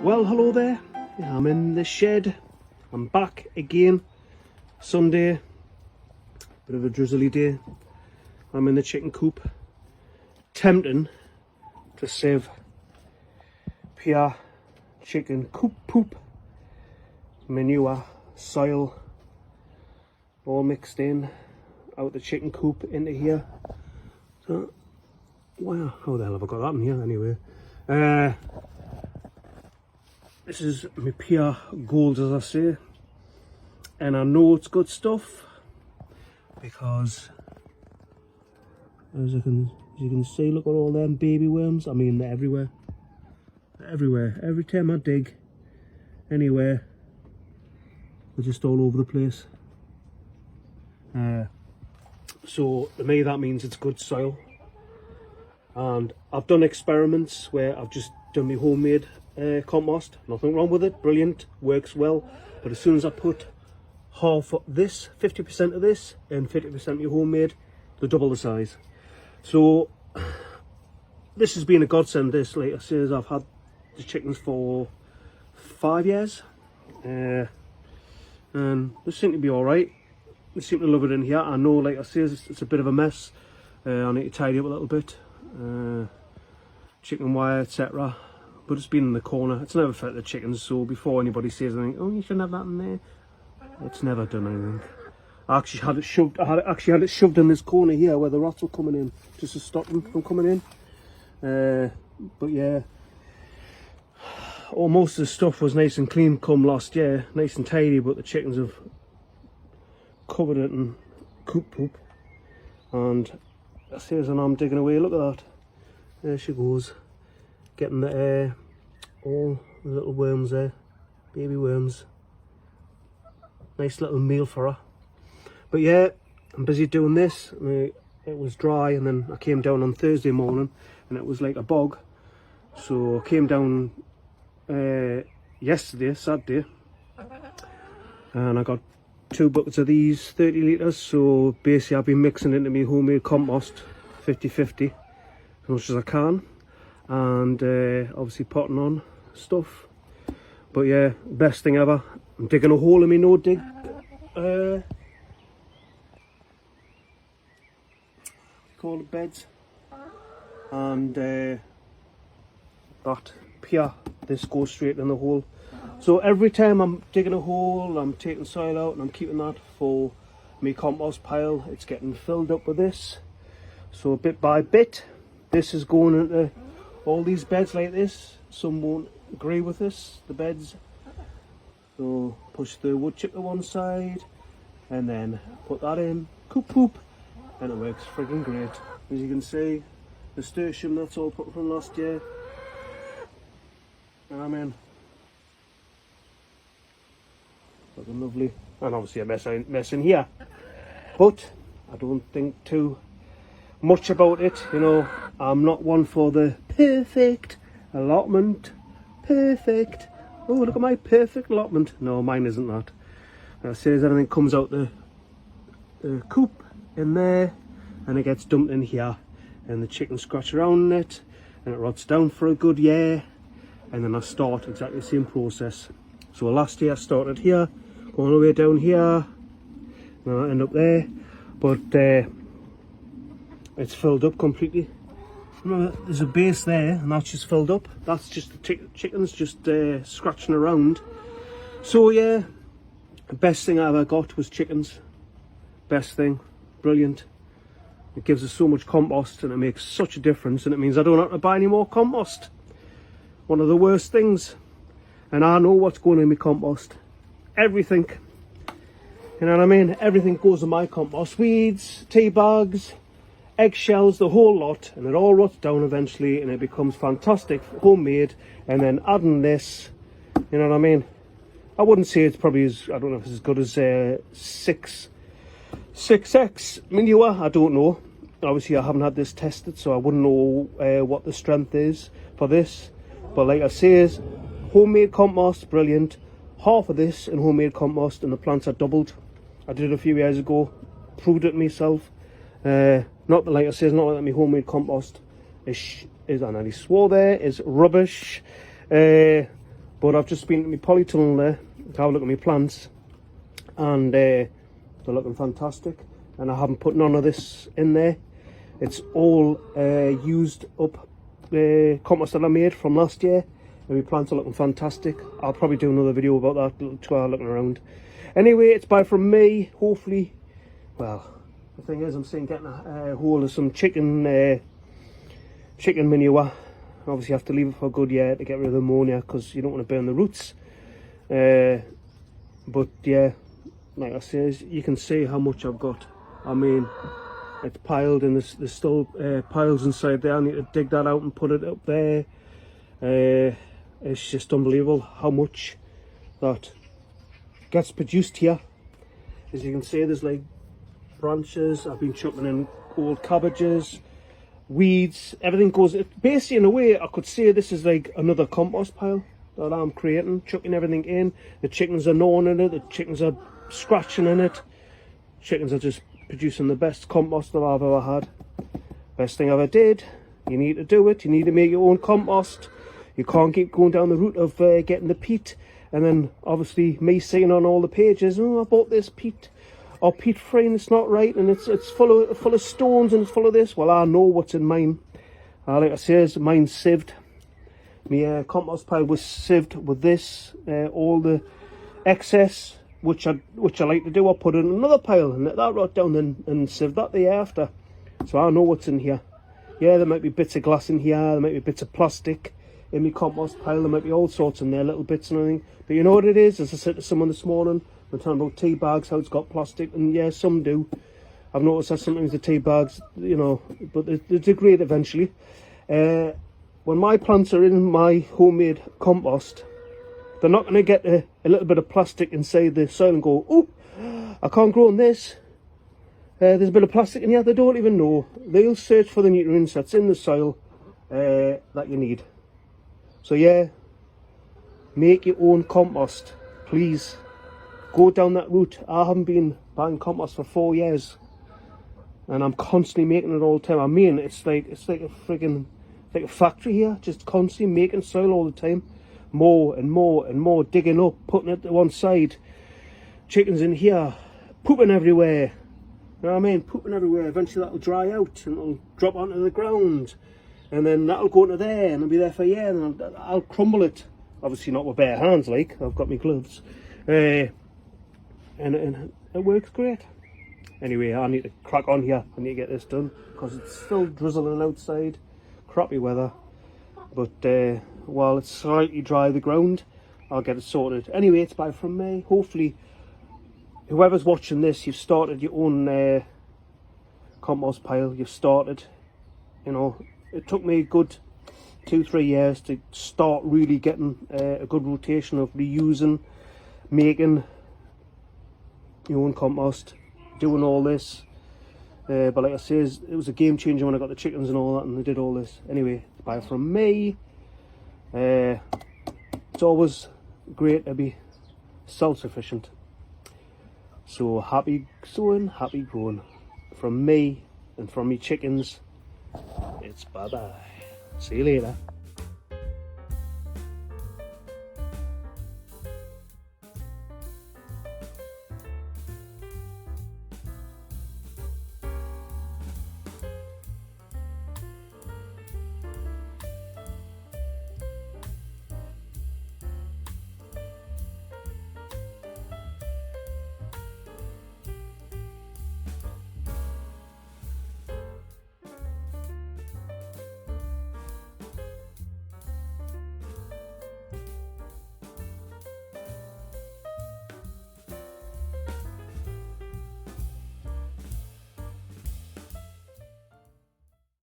Well, hello there. I'm in the shed. I'm back again. Sunday, bit of a drizzly day. I'm in the chicken coop, tempting to save pure chicken coop poop, manure, soil, all mixed in, out the chicken coop into here. So, wow, how the hell have I got that in here anyway? This is my pure gold, as I say, and I know it's good stuff because, as you can see, look at all them baby worms. I mean, they're everywhere. They're everywhere. Every time I dig anywhere, they're just all over the place. So to me, that means it's good soil. And I've done experiments where I've just done my homemade compost. Nothing wrong with it, brilliant, works well. But as soon as I put half of this, 50% of this, and 50% of your homemade, they double the size. So this has been a godsend. This, like I say, I've had the chickens for 5 years, and they seem to be all right. They seem to love it in here. I know, like I say, it's a bit of a mess. I need to tidy up a little bit, chicken wire, etc. But it's been in the corner. It's never affected the chickens, so before anybody says anything, oh, you shouldn't have that in there, it's never done anything. I actually had it shoved. Actually had it shoved in this corner here where the rats were coming in, just to stop them from coming in. But yeah, most of the stuff was nice and clean come last year, nice and tidy. But the chickens have covered it in coop poop, and I see as I'm digging away. Look at that. There she goes, getting the all the little worms there, baby worms. Nice little meal for her. But yeah, I'm busy doing this. It was dry, and then I came down on Thursday morning and it was like a bog. So I came down yesterday, Saturday, and I got 2 buckets of these 30 litres. So basically I've been mixing into my homemade compost 50-50 as much as I can, and obviously potting on stuff. But yeah, best thing ever. I'm digging a hole in my no dig call it beds, and that pure, this goes straight in the hole. So every time I'm digging a hole, I'm taking soil out and I'm keeping that for my compost pile. It's getting filled up with this. So bit by bit, this is going into all these beds like this. Some won't agree with this, the beds. So push the wood chip to one side and then put that in, coop poop, and it works friggin' great. As you can see, nasturtium, that's all put from last year. And I'm in. Looking lovely. And obviously a mess in here. But I don't think too much about it. You know, I'm not one for the perfect allotment. Perfect. Oh, look at my perfect allotment. No, mine isn't that. It says everything comes out the coop in there, and it gets dumped in here, and the chickens scratch around in it, and it rots down for a good year, and then I start exactly the same process. So last year I started here, going all the way down here, and I end up there, but it's filled up completely. Remember, there's a base there, and that's just filled up. That's just the chickens just scratching around. So yeah, the best thing I ever got was chickens. Best thing, brilliant. It gives us so much compost, and it makes such a difference, and it means I don't have to buy any more compost. One of the worst things. And I know what's going in my compost. Everything. You know what I mean? Everything goes in my compost. Weeds, tea bags, eggshells, the whole lot, and it all rots down eventually, and it becomes fantastic homemade. And then adding this, you know what I mean? I wouldn't say it's probably as, I don't know if it's as good as 6x manure. I don't know. Obviously I haven't had this tested, so I wouldn't know what the strength is for this. But like I say, homemade compost, brilliant. Half of this in homemade compost and the plants are doubled. I did it a few years ago, proved it myself. Not that, like I say, it's not that my homemade compost is I nearly swore there, is rubbish. But I've just been to my polytunnel there to have a look at my plants, and they're looking fantastic. And I haven't put none of this in there. It's all used up compost that I made from last year, and my plants are looking fantastic. I'll probably do another video about that, looking around. Anyway, it's bye from me. Hopefully, well, the thing is, I'm seeing getting a hold of some chicken manure. Obviously, you have to leave it for a good year to get rid of the ammonia, because you don't want to burn the roots. But yeah, like I say, you can see how much I've got. I mean, it's piled, and there's still piles inside there. I need to dig that out and put it up there. It's just unbelievable how much that gets produced here. As you can see, there's like branches. I've been chucking in old cabbages, weeds, everything goes. Basically, in a way, I could say this is like another compost pile that I'm creating, chucking everything in. The chickens are gnawing in it, the chickens are scratching in it. Chickens are just producing the best compost that I've ever had. Best thing I ever did. You need to do it. You need to make your own compost. You can't keep going down the route of getting the peat, and then obviously me seeing on all the pages, oh, I bought this peat or peat free and it's not right, and it's full of stones and it's full of this. Well, I know what's in mine. Like I say, mine's sieved. My compost pile was sieved with this, all the excess, which I like to do. I put in another pile and let that rot down and sieve that the year after. So I know what's in here. Yeah, there might be bits of glass in here, there might be bits of plastic in my compost pile, there might be all sorts in there, little bits and everything. But you know what it is? As I said to someone this morning, we're talking about tea bags, how it's got plastic, and yeah, some do. I've noticed that sometimes the tea bags, you know, but they degrade eventually. When my plants are in my homemade compost, they're not going to get a little bit of plastic inside the soil and go, oh, I can't grow on this. There's a bit of plastic in here. They don't even know. They'll search for the nutrients that's in the soil that you need. So yeah, make your own compost, please. Go down that route. I haven't been buying compost for 4 years, and I'm constantly making it all the time. I mean, it's like a friggin' like a factory here, just constantly making soil all the time. More and more and more, digging up, putting it to one side. Chickens in here, pooping everywhere. You know what I mean? Pooping everywhere. Eventually that'll dry out and it'll drop onto the ground, and then that'll go into there and it'll be there for a year, and I'll crumble it. Obviously not with bare hands, like I've got my gloves, and it works great. Anyway, I need to crack on here. I need to get this done because it's still drizzling outside. Crappy weather, but while it's slightly dry, the ground, I'll get it sorted. Anyway, it's bye from me. Hopefully, whoever's watching this, you've started your own compost pile. You've started, you know, it took me a good 2-3 years to start really getting a good rotation of reusing, making your own compost, doing all this. But like I say, it was a game changer when I got the chickens and all that, and they did all this. Anyway, bye from me. It's always great to be self-sufficient. So happy sowing, happy growing. From me and from me chickens, it's bye-bye. See you later.